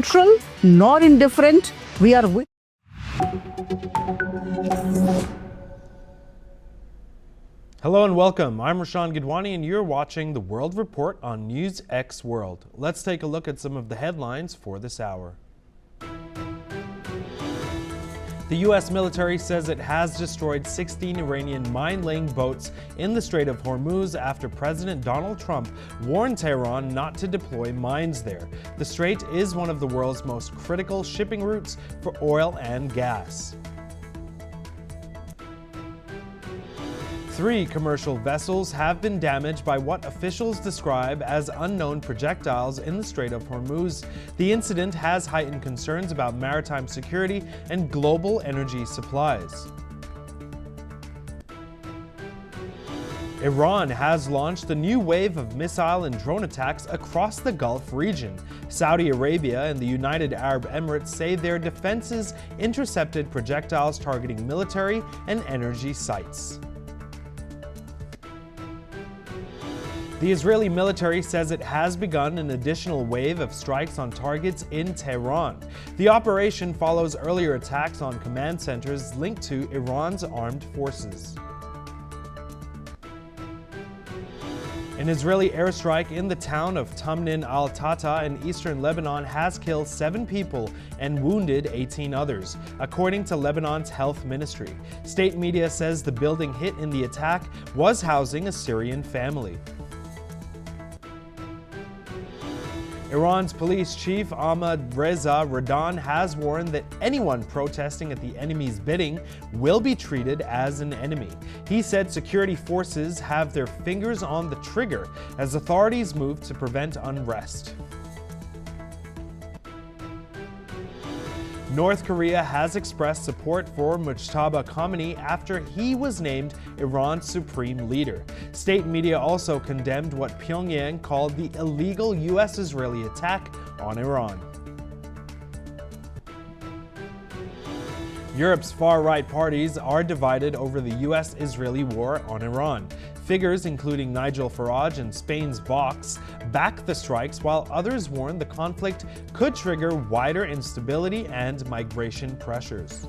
neutral nor indifferent. We are with. Hello and welcome. I'm Rashan Gidwani and you're watching the World Report on NewsX World. Let's take a look at some of the headlines for this hour. The U.S. military says it has destroyed 16 Iranian mine-laying boats in the Strait of Hormuz after President Donald Trump warned Tehran not to deploy mines there. The strait is one of the world's most critical shipping routes for oil and gas. 3 commercial vessels have been damaged by what officials describe as unknown projectiles in the Strait of Hormuz. The incident has heightened concerns about maritime security and global energy supplies. Iran has launched a new wave of missile and drone attacks across the Gulf region. Saudi Arabia and the United Arab Emirates say their defenses intercepted projectiles targeting military and energy sites. The Israeli military says it has begun an additional wave of strikes on targets in Tehran. The operation follows earlier attacks on command centers linked to Iran's armed forces. An Israeli airstrike in the town of Tamnin al-Tata in eastern Lebanon has killed 7 people and wounded 18 others, according to Lebanon's health ministry. State media says the building hit in the attack was housing a Syrian family. Iran's police chief Ahmad Reza Radan has warned that anyone protesting at the enemy's bidding will be treated as an enemy. He said security forces have their fingers on the trigger as authorities move to prevent unrest. North Korea has expressed support for Mujtaba Khamenei after he was named Iran's supreme leader. State media also condemned what Pyongyang called the illegal U.S.-Israeli attack on Iran. Europe's far-right parties are divided over the U.S.-Israeli war on Iran. Figures including Nigel Farage and Spain's Vox back the strikes, while others warn the conflict could trigger wider instability and migration pressures.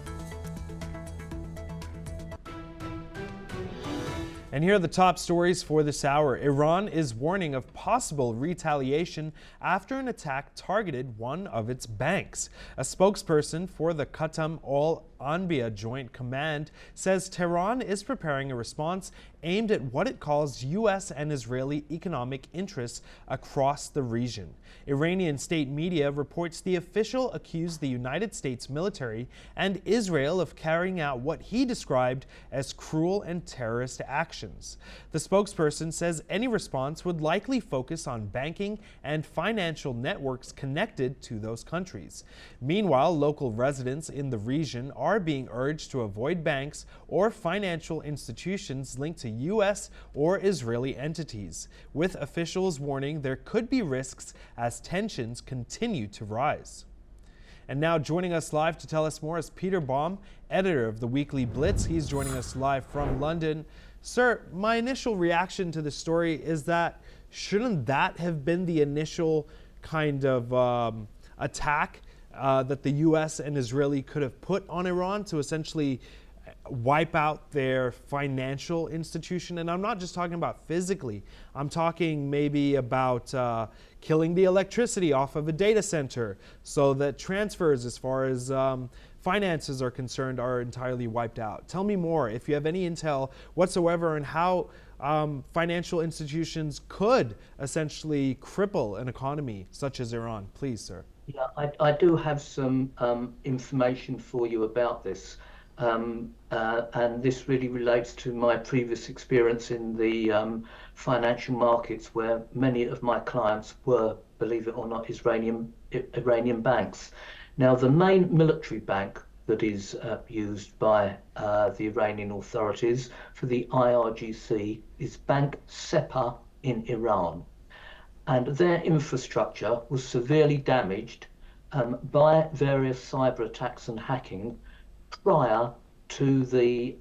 And here are the top stories for this hour. Iran is warning of possible retaliation after an attack targeted one of its banks. A spokesperson for the Qatam Al-Anbiya Joint Command says Tehran is preparing a response aimed at what it calls U.S. and Israeli economic interests across the region. Iranian state media reports the official accused the United States military and Israel of carrying out what he described as cruel and terrorist actions. The spokesperson says any response would likely focus on banking and financial networks connected to those countries. Meanwhile, local residents in the region are being urged to avoid banks or financial institutions linked to U.S. or Israeli entities, with officials warning there could be risks as tensions continue to rise. And now joining us live to tell us more is Peter Baum, editor of the Weekly Blitz. He's joining us live from London. Sir, my initial reaction to the story is that shouldn't that have been the initial kind of attack that the U.S. and Israeli could have put on Iran to essentially wipe out their financial institution? And I'm not just talking about physically. I'm talking maybe about killing the electricity off of a data center so that transfers as far as finances are concerned are entirely wiped out. Tell me more, if you have any intel whatsoever, on how financial institutions could essentially cripple an economy such as Iran. Please, sir. Yeah, I do have some information for you about this. And this really relates to my previous experience in the financial markets, where many of my clients were, believe it or not, Iranian banks. Now, the main military bank that is used by the Iranian authorities for the IRGC is Bank Sepah in Iran. And their infrastructure was severely damaged by various cyber attacks and hacking prior to the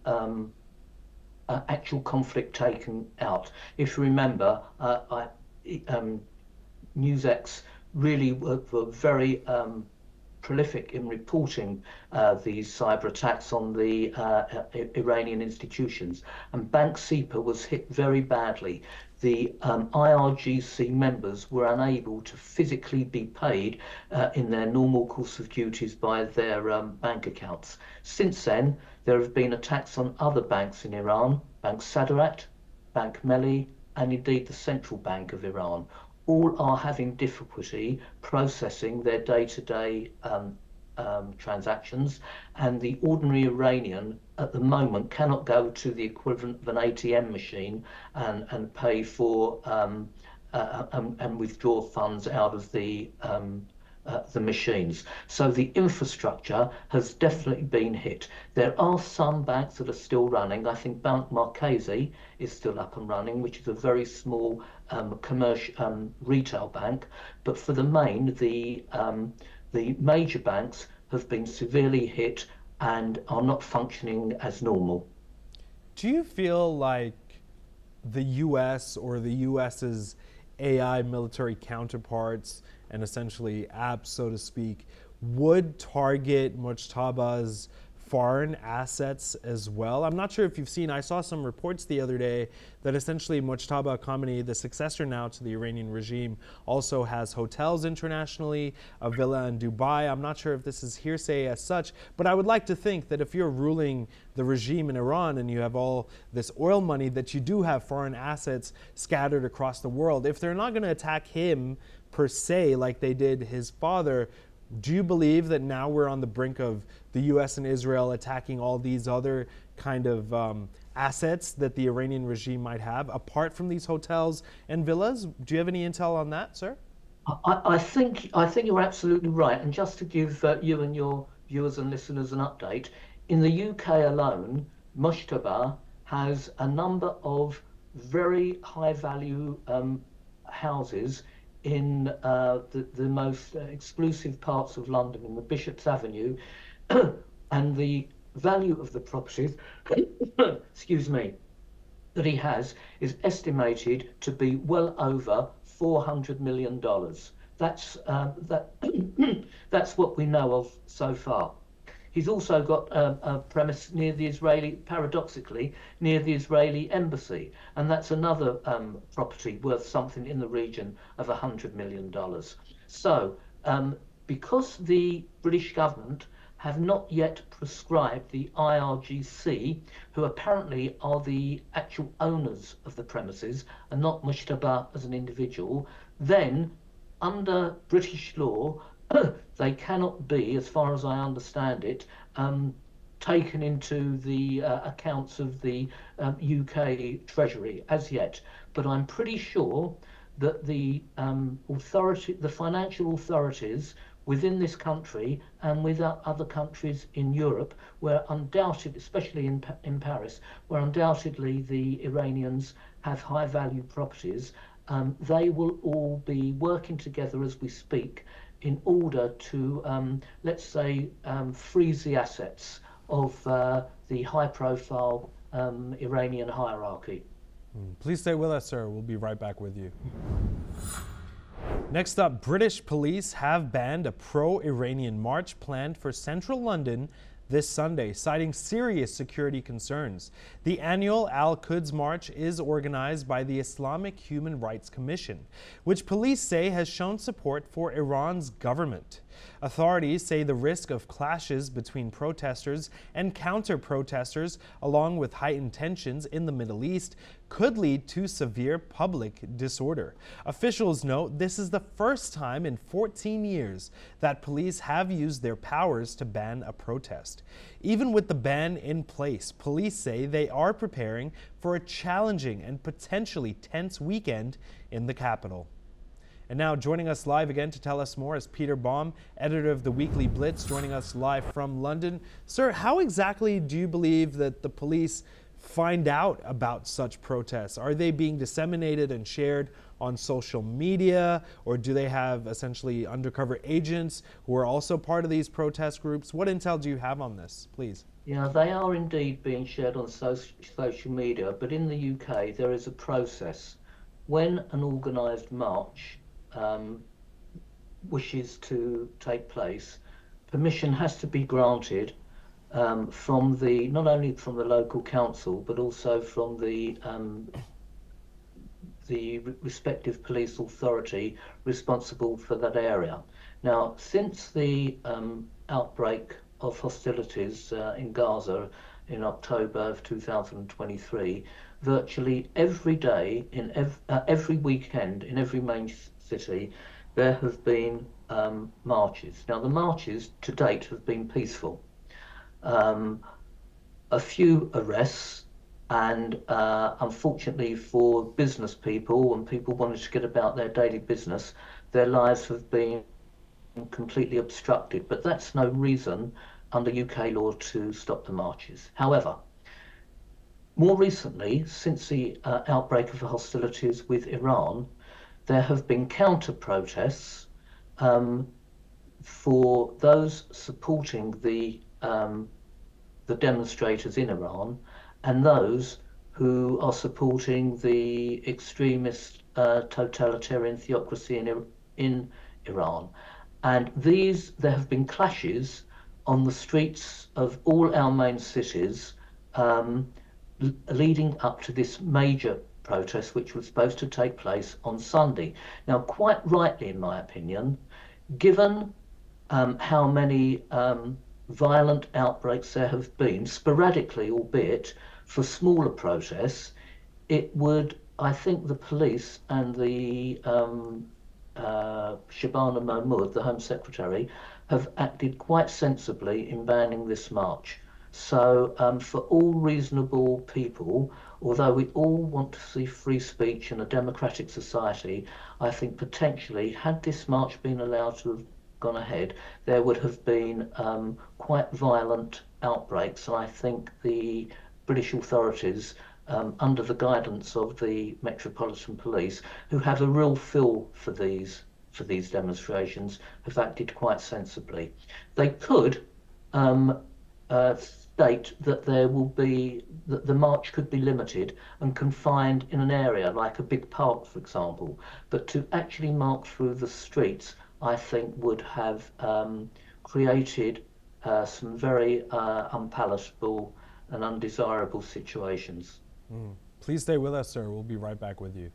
actual conflict taken out. If you remember, NewsX really were very prolific in reporting these cyber attacks on the Iranian institutions. And Bank SEPA was hit very badly. The IRGC members were unable to physically be paid in their normal course of duties by their bank accounts. Since then, there have been attacks on other banks in Iran, Bank Saderat, Bank Melli, and indeed the Central Bank of Iran. All are having difficulty processing their day-to-day transactions, and the ordinary Iranian at the moment cannot go to the equivalent of an ATM machine and pay for and withdraw funds out of the machines. So the infrastructure has definitely been hit. There are some banks that are still running. I think Bank Markazi is still up and running, which is a very small commercial retail bank. But for the main, the major banks have been severely hit and are not functioning as normal. Do you feel like the U.S. or the U.S.'s AI military counterparts and essentially apps, so to speak, would target Mujtaba's foreign assets as well? I'm not sure if you've seen, I saw some reports the other day that essentially Mujtaba Khamenei, the successor now to the Iranian regime, also has hotels internationally, a villa in Dubai. I'm not sure if this is hearsay as such, but I would like to think that if you're ruling the regime in Iran and you have all this oil money, that you do have foreign assets scattered across the world. If they're not going to attack him per se like they did his father, do you believe that now we're on the brink of the U.S. and Israel attacking all these other kind of assets that the Iranian regime might have, apart from these hotels and villas? Do you have any intel on that, sir? I think you're absolutely right. And just to give you and your viewers and listeners an update, in the UK alone, Mujtaba has a number of very high value houses in the most exclusive parts of London, in the Bishop's Avenue, and the value of the properties, excuse me, that he has is estimated to be well over $400 million. That's that's what we know of so far. He's also got a premise near the Israeli, paradoxically, near the Israeli embassy, and that's another property worth something in the region of $100 million. So, because the British government have not yet prescribed the IRGC, who apparently are the actual owners of the premises and not Mujtaba as an individual, then under British law, they cannot be, as far as I understand it, taken into the accounts of the UK Treasury as yet. But I'm pretty sure that the financial authorities within this country and with other countries in Europe, where undoubtedly, especially in Paris, where undoubtedly the Iranians have high value properties, they will all be working together as we speak in order to, let's say, freeze the assets of the high-profile Iranian hierarchy. Please stay with us, sir. We'll be right back with you. Next up, British police have banned a pro-Iranian march planned for central London this Sunday, citing serious security concerns. The annual Al-Quds March is organized by the Islamic Human Rights Commission, which police say has shown support for Iran's government. Authorities say the risk of clashes between protesters and counter-protesters, along with heightened tensions in the Middle East, could lead to severe public disorder. Officials note this is the first time in 14 years that police have used their powers to ban a protest. Even with the ban in place, police say they are preparing for a challenging and potentially tense weekend in the capital. And now joining us live again to tell us more is Peter Baum, editor of the Weekly Blitz, joining us live from London. Sir, how exactly do you believe that the police find out about such protests? Are they being disseminated and shared on social media, or do they have essentially undercover agents who are also part of these protest groups? What intel do you have on this, please? Yeah, they are indeed being shared on social media, but in the UK there is a process. When an organised march wishes to take place, permission has to be granted from the not only from the local council but also from the respective police authority responsible for that area. Now, since the outbreak of hostilities in Gaza in October of 2023, virtually every day, every weekend, in every main city, there have been marches. Now, the marches to date have been peaceful. A few arrests, and unfortunately for business people and people wanting to get about their daily business, their lives have been completely obstructed. But that's no reason under UK law to stop the marches. However, more recently, since the outbreak of the hostilities with Iran, there have been counter protests for those supporting the demonstrators in Iran and those who are supporting the extremist totalitarian theocracy in Iran. And there have been clashes on the streets of all our main cities leading up to this major protest, which was supposed to take place on Sunday. Now, quite rightly, in my opinion, given how many violent outbreaks there have been, sporadically albeit, for smaller protests, it would, I think, the police and the Shabana Mahmood, the Home Secretary, have acted quite sensibly in banning this march. So for all reasonable people, although we all want to see free speech and a democratic society, I think potentially, had this march been allowed to have gone ahead, there would have been quite violent outbreaks. And I think the British authorities, under the guidance of the Metropolitan Police, who have a real feel for these demonstrations, have acted quite sensibly. They could state that that the march could be limited and confined in an area like a big park, for example, but to actually march through the streets, I think, would have created some very unpalatable and undesirable situations. Please stay with us, sir. We'll be right back with you.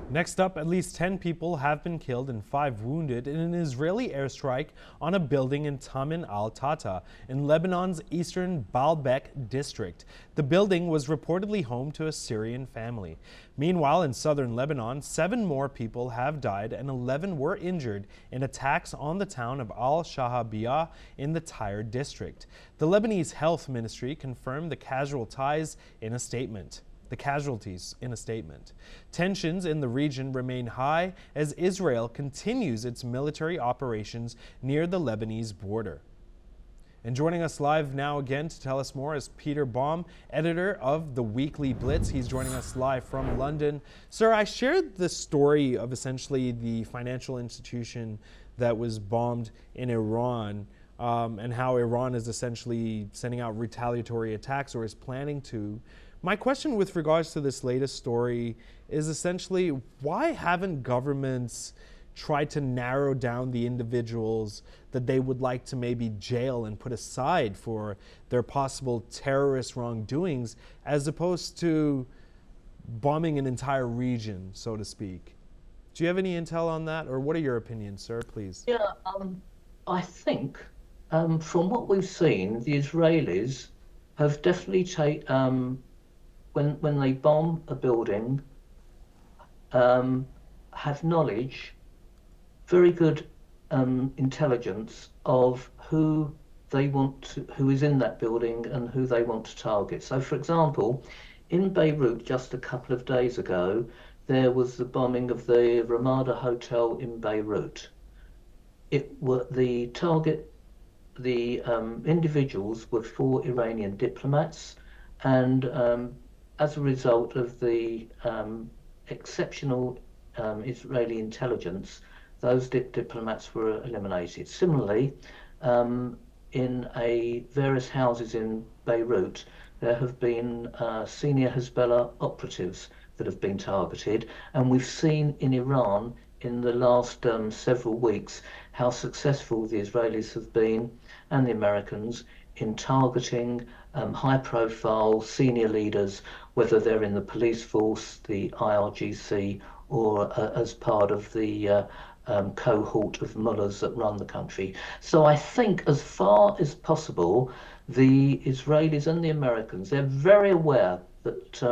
Next up, at least 10 people have been killed and 5 wounded in an Israeli airstrike on a building in Tamin al-Tata in Lebanon's eastern Baalbek district. The building was reportedly home to a Syrian family. Meanwhile, in southern Lebanon, 7 more people have died and 11 were injured in attacks on the town of al-Shahabiyah in the Tyre district. The Lebanese Health Ministry confirmed the casualties in a statement. Tensions in the region remain high as Israel continues its military operations near the Lebanese border. And joining us live now again to tell us more is Peter Baum, editor of the Weekly Blitz. He's joining us live from London. Sir, I shared the story of essentially the financial institution that was bombed in Iran, and how Iran is essentially sending out retaliatory attacks or is planning to. My question with regards to this latest story is essentially, why haven't governments tried to narrow down the individuals that they would like to maybe jail and put aside for their possible terrorist wrongdoings, as opposed to bombing an entire region, so to speak? Do you have any intel on that, or what are your opinions, sir, please? Yeah, I think from what we've seen, the Israelis have definitely when they bomb a building, have knowledge, very good intelligence of who is in that building and who they want to target. So, for example, in Beirut just a couple of days ago, there was the bombing of the Ramada Hotel in Beirut. The individuals were 4 Iranian diplomats, and as a result of the exceptional Israeli intelligence, those diplomats were eliminated. Similarly, in various houses in Beirut, there have been senior Hezbollah operatives that have been targeted. And we've seen in Iran in the last several weeks how successful the Israelis have been and the Americans in targeting high-profile senior leaders, whether they're in the police force, the IRGC, or as part of the cohort of mullahs that run the country. So I think as far as possible, the Israelis and the Americans, they're very aware that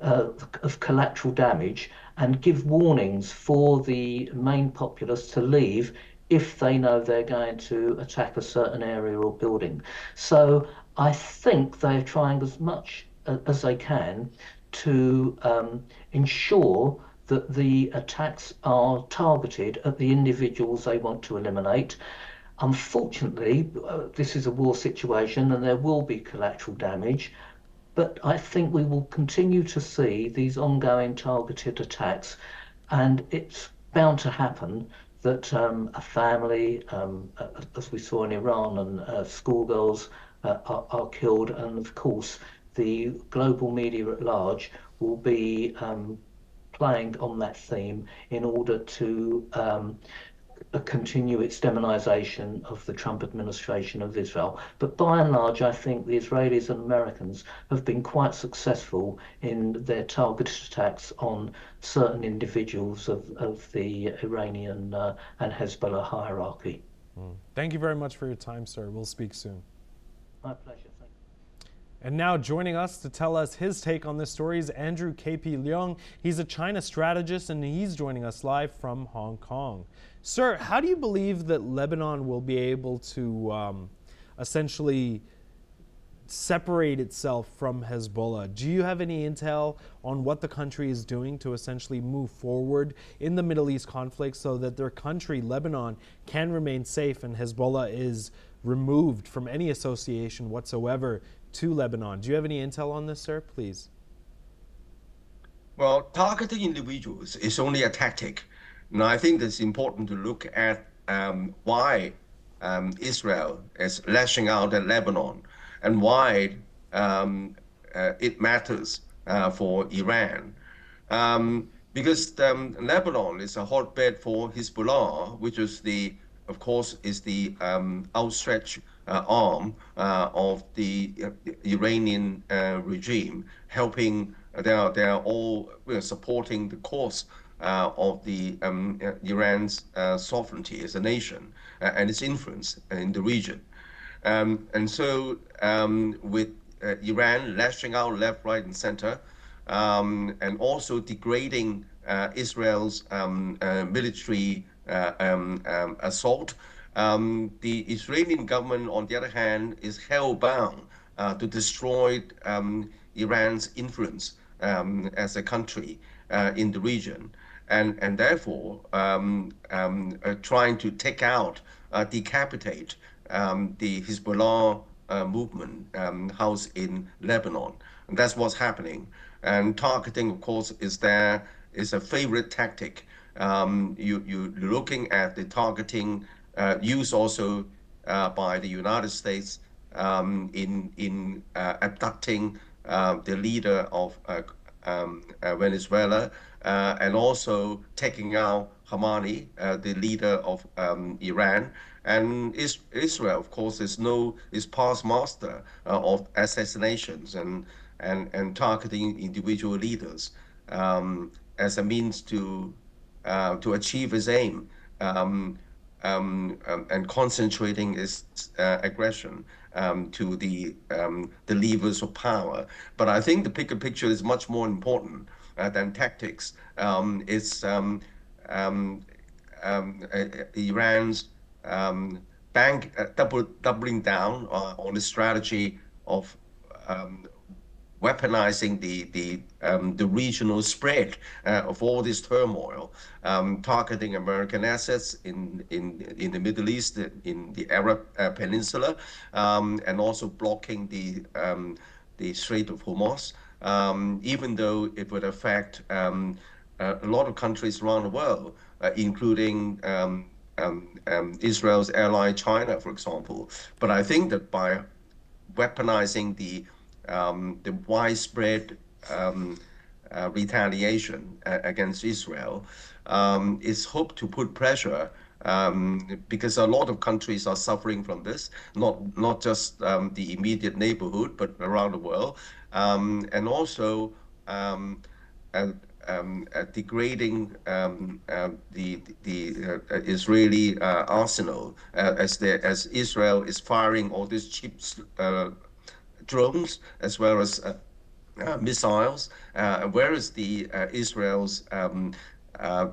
of collateral damage and give warnings for the main populace to leave if they know they're going to attack a certain area or building. So I think they're trying as much as they can to ensure that the attacks are targeted at the individuals they want to eliminate. Unfortunately, this is a war situation and there will be collateral damage, but I think we will continue to see these ongoing targeted attacks, and it's bound to happen that a family, as we saw in Iran, and schoolgirls are killed, and of course the global media at large will be playing on that theme in order to continue its demonization of the Trump administration of Israel. But by and large, I think the Israelis and Americans have been quite successful in their targeted attacks on certain individuals of the Iranian and Hezbollah hierarchy. Thank you very much for your time, sir. We'll speak soon. My pleasure. Thank you. And now joining us to tell us his take on this story is Andrew KP Leung. He's a China strategist and he's joining us live from Hong Kong. Sir, how do you believe that Lebanon will be able to essentially separate itself from Hezbollah? Do you have any intel on what the country is doing to essentially move forward in the Middle East conflict so that their country, Lebanon, can remain safe and Hezbollah is removed from any association whatsoever to Lebanon? Do you have any intel on this, sir? Please. Well, targeting individuals is only a tactic. Now, I think it's important to look at why Israel is lashing out at Lebanon and why it matters for Iran. Because Lebanon is a hotbed for Hezbollah, which is of course, is the outstretched arm of the Iranian regime, helping. They are all supporting the cause of the Iran's sovereignty as a nation and its influence in the region. And so with Iran lashing out left, right, and center, and also degrading Israel's military assault, the Israeli government, on the other hand, is hell-bound to destroy Iran's influence as a country in the region, and therefore trying to take out, decapitate the Hezbollah movement housed in Lebanon. And that's what's happening. And targeting, of course, is a favorite tactic. You're looking at the targeting used also by the United States in abducting the leader of Venezuela, and also taking out Khamenei, the leader of Iran. And Israel, of course, is past master of assassinations and targeting individual leaders as a means to achieve its aim, and concentrating its aggression to the levers of power. But I think the bigger picture is much more important than tactics. It's Iran's doubling down on the strategy of weaponizing the regional spread of all this turmoil, targeting American assets in the Middle East, in the Arab Peninsula, and also blocking the Strait of Hormuz, even though it would affect a lot of countries around the world, including Israel's ally China, for example. But I think that by weaponizing the widespread retaliation against Israel is hoped to put pressure because a lot of countries are suffering from this, not just the immediate neighborhood, but around the world, and also uh, degrading the Israeli arsenal as Israel is firing all these cheap drones as well as missiles, whereas the Israel's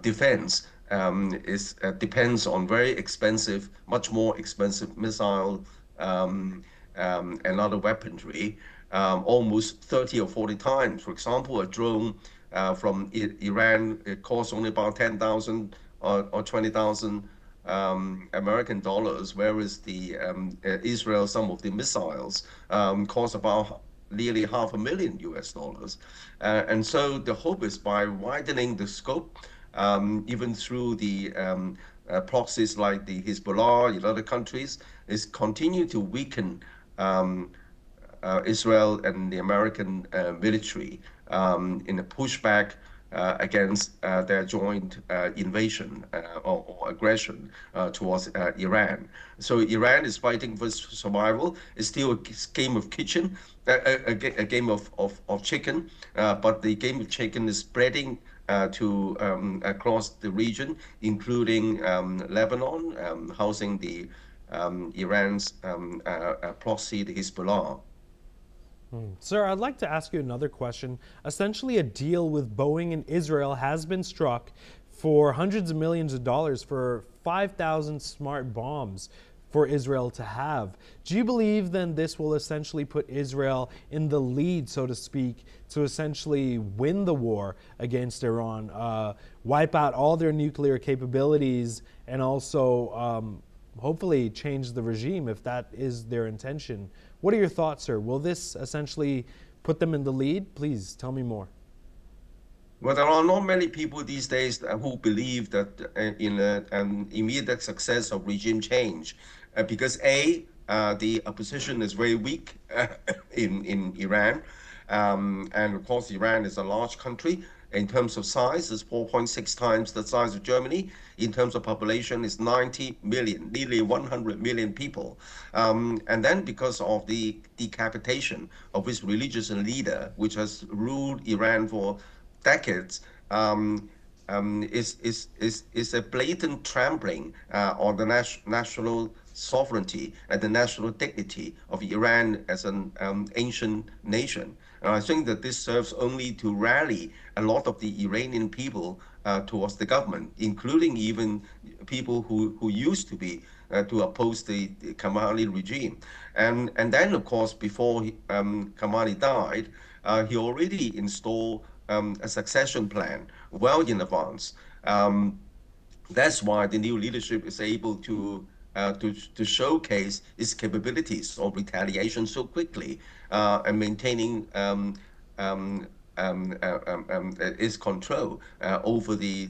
defense is depends on very expensive, much more expensive missile and other weaponry, almost 30 or 40 times. For example, a drone from Iran, it costs only about 10,000 or 20,000 American dollars, whereas the Israel, some of the missiles cost about nearly $500,000 US. And so the hope is by widening the scope, even through the proxies like the Hezbollah in other countries, is continue to weaken Israel and the American military in a pushback against their joint invasion or aggression towards Iran. So Iran is fighting for survival. It's still a game of kitchen, a game of chicken, but the game of chicken is spreading to across the region, including Lebanon, housing the Iran's proxy, the Hezbollah. Sir, I'd like to ask you another question. Essentially, a deal with Boeing and Israel has been struck for hundreds of millions of dollars for 5,000 smart bombs for Israel to have. Do you believe then this will essentially put Israel in the lead, so to speak, to essentially win the war against Iran, wipe out all their nuclear capabilities, and also hopefully change the regime if that is their intention? What are your thoughts, sir? Will this essentially put them in the lead? Please tell me more. Well, there are not many people these days who believe that in an immediate success of regime change, because the opposition is very weak in Iran, and of course Iran is a large country. In terms of size, it's 4.6 times the size of Germany. In terms of population, it's 90 million, nearly 100 million people. And then because of the decapitation of its religious leader, which has ruled Iran for decades, is a blatant trampling on the national sovereignty and the national dignity of Iran as an ancient nation. And I think that this serves only to rally a lot of the Iranian people towards the government, including even people who used to be to oppose the Khamenei regime. And then, of course, before Khamenei died, he already installed a succession plan well in advance. That's why the new leadership is able to showcase its capabilities of retaliation so quickly and maintaining its control over the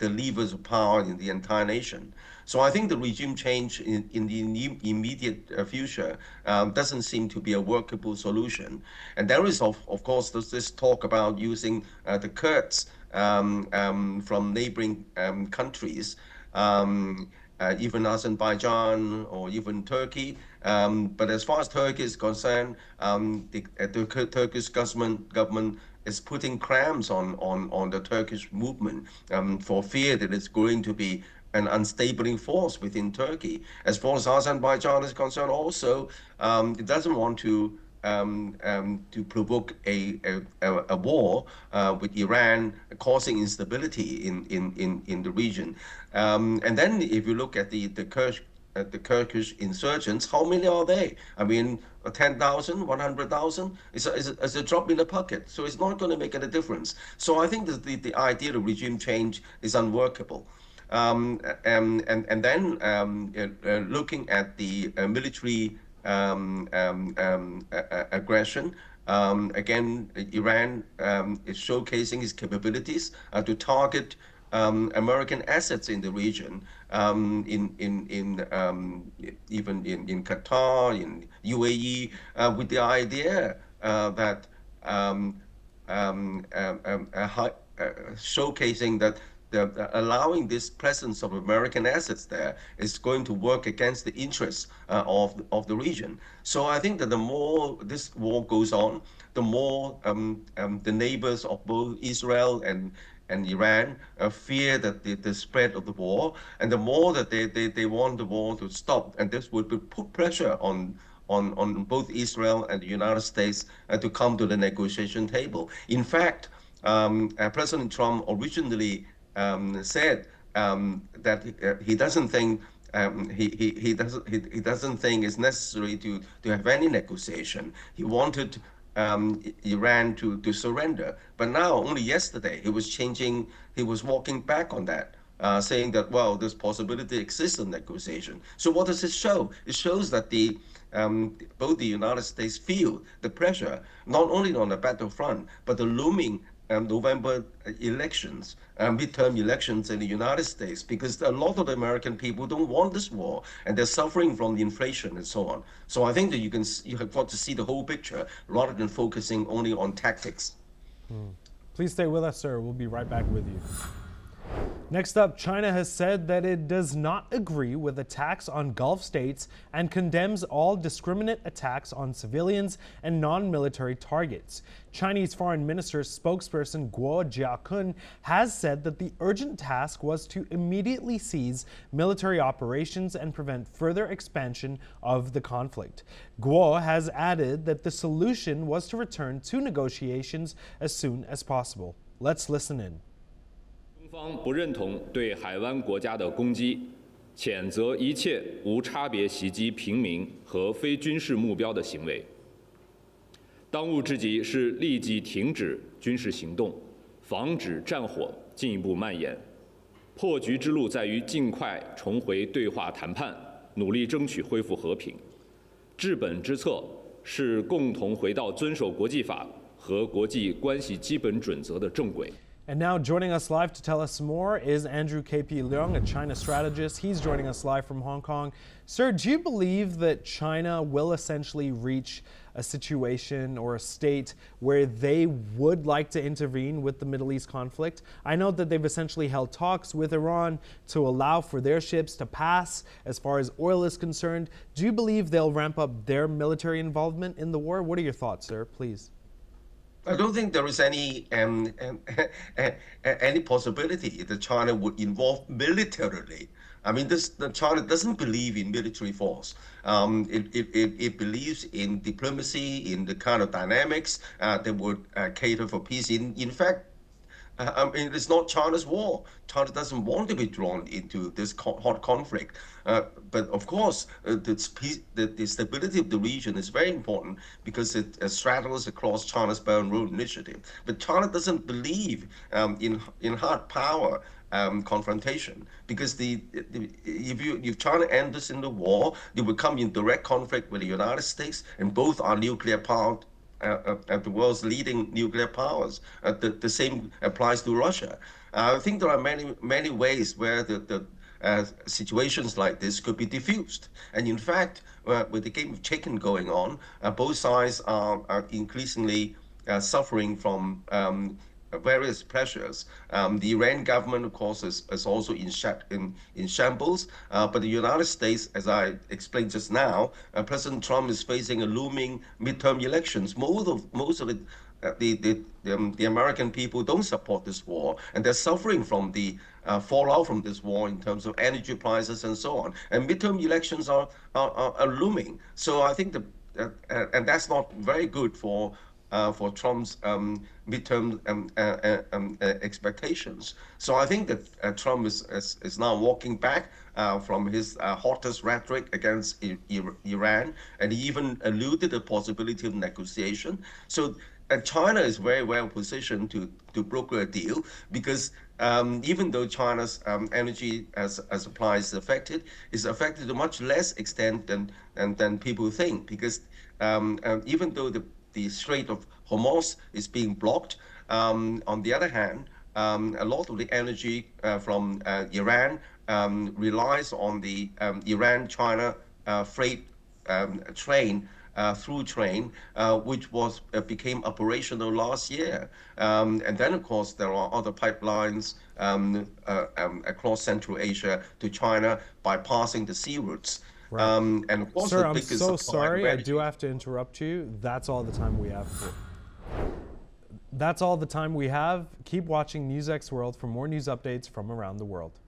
levers of power in the entire nation. So I think the regime change in the immediate future doesn't seem to be a workable solution. And there is, of course, this talk about using the Kurds from neighboring countries, even Azerbaijan or even Turkey. But as far as Turkey is concerned, the Turkish government is putting cramps on the Turkish movement for fear that it's going to be an unstable force within Turkey. As far as Azerbaijan is concerned, also, it doesn't want to provoke a war with Iran, causing instability in the region. And then if you look at the Kurdish insurgents, how many are they? I mean, 10,000, 100,000? It's a drop in the bucket. So it's not going to make any difference. So I think that the idea of regime change is unworkable. And then looking at the military aggression. Again, Iran is showcasing its capabilities to target American assets in the region, even in Qatar, in UAE, with the idea that showcasing that allowing this presence of American assets there is going to work against the interests of the region. So I think that the more this war goes on, the more the neighbors of both Israel and Iran fear that the spread of the war, and the more that they want the war to stop, and this would put pressure on both Israel and the United States to come to the negotiation table. In fact, President Trump originally said that he doesn't think he doesn't think it's necessary to have any negotiation. He wanted Iran to surrender, but now only yesterday he was walking back on that. Saying that, well, this possibility exists of negotiation. So what does it show? It shows that both the United States feel the pressure, not only on the battlefront, but the looming November elections, midterm elections in the United States, because a lot of the American people don't want this war, and they're suffering from the inflation and so on. So I think that you have got to see the whole picture rather than focusing only on tactics. Please stay with us, sir. We'll be right back with you. Next up, China has said that it does not agree with attacks on Gulf states and condemns all discriminate attacks on civilians and non-military targets. Chinese Foreign Minister's spokesperson Guo Jiakun has said that the urgent task was to immediately cease military operations and prevent further expansion of the conflict. Guo has added that the solution was to return to negotiations as soon as possible. Let's listen in. 中方不认同对海湾国家的攻击，谴责一切无差别袭击平民和非军事目标的行为。当务之急是立即停止军事行动，防止战火进一步蔓延。破局之路在于尽快重回对话谈判，努力争取恢复和平。治本之策是共同回到遵守国际法和国际关系基本准则的正轨。 And now joining us live to tell us more is Andrew K.P. Leung, a China strategist. He's joining us live from Hong Kong. Sir, do you believe that China will essentially reach a situation or a state where they would like to intervene with the Middle East conflict? I know that they've essentially held talks with Iran to allow for their ships to pass as far as oil is concerned. Do you believe they'll ramp up their military involvement in the war? What are your thoughts, sir? Please. I don't think there is any possibility that China would involve militarily. I mean, China doesn't believe in military force. It believes in diplomacy, in the kind of dynamics that would cater for peace. In fact, I mean, it's not China's war. China doesn't want to be drawn into this hot conflict. But of course, the stability of the region is very important because it straddles across China's Belt and Road Initiative. But China doesn't believe in hard power confrontation, because if China enters in the war, they will come in direct conflict with the United States, and both are nuclear powered. The world's leading nuclear powers. The same applies to Russia. I think there are many ways where the situations like this could be diffused. And in fact, with the game of chicken going on, both sides are increasingly suffering from various pressures. The Iran government, of course, is also in shambles. But the United States, as I explained just now, President Trump is facing a looming midterm elections. Most of the American people don't support this war, and they're suffering from the fallout from this war in terms of energy prices and so on. And midterm elections are looming. So I think and that's not very good for Trump's midterm expectations. So I think that Trump is now walking back from his hottest rhetoric against Iran, and he even alluded to the possibility of negotiation. So China is very well positioned to broker a deal, because even though China's energy supply is affected to much less extent than people think, because even though the Strait of Hormuz is being blocked. On the other hand, a lot of the energy from Iran relies on the Iran-China freight train through train, which became operational last year. And then, of course, there are other pipelines across Central Asia to China bypassing the sea routes. Right. And of course, Sir, the I'm biggest so supplier sorry. of I do energy- have to interrupt you. That's all the time we have for. That's all the time we have. Keep watching NewsX World for more news updates from around the world.